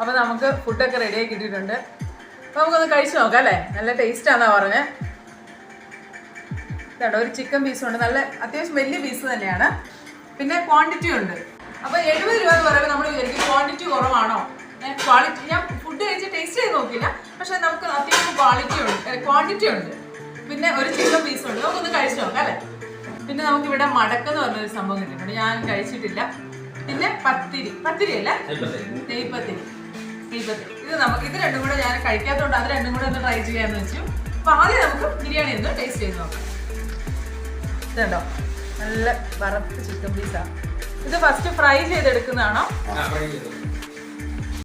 അപ്പോൾ നമുക്ക് ഫുഡൊക്കെ റെഡിയാക്കി ഇട്ടിട്ടുണ്ട്. അപ്പോൾ നമുക്കൊന്ന് കഴിച്ച് നോക്കാം അല്ലേ. നല്ല ടേസ്റ്റാണെന്നാണ് പറഞ്ഞത്. ഇതുണ്ടോ, ഒരു ചിക്കൻ പീസുണ്ട്, നല്ല അത്യാവശ്യം വലിയ പീസ് തന്നെയാണ്. പിന്നെ ക്വാണ്ടിറ്റി ഉണ്ട്. അപ്പോൾ 70 രൂപ എന്ന് പറയുമ്പോൾ നമ്മൾ വിചാരിക്കും ക്വാണ്ടിറ്റി കുറവാണോ, ക്വാളിറ്റി. ഞാൻ ഫുഡ് കഴിച്ച് ടേസ്റ്റ് ചെയ്ത് നോക്കില്ല, പക്ഷെ നമുക്ക് അത്യാവശ്യം ക്വാണ്ടിറ്റി ഉണ്ട്. പിന്നെ ഒരു ചിക്കൻ പീസുണ്ട്, നമുക്കൊന്ന് കഴിച്ച് നോക്കാം അല്ലേ. പിന്നെ നമുക്കിവിടെ മടക്കെന്ന് പറഞ്ഞൊരു സംഭവം കിട്ടിയിട്ടുണ്ട്, ഞാൻ കഴിച്ചിട്ടില്ല. പിന്നെ പത്തിരി അല്ലേ, നെയ്പത്തിരി. ഇത് രണ്ടും കൂടെ ഞാൻ കഴിക്കാത്തതുകൊണ്ട് അത് രണ്ടും കൂടെ ഒന്ന് ട്രൈ ചെയ്യാന്ന് വെച്ചു. അപ്പൊ ആദ്യം നമുക്ക് ബിരിയാണി ഒന്ന് ടേസ്റ്റ് ചെയ്ത് നോക്കാം. ഇതുണ്ടോ, നല്ല വറുത്ത ചിക്കൻ പീസാണ്. ഇത് ഫസ്റ്റ് ഫ്രൈ ചെയ്തെടുക്കുന്നതാണോ?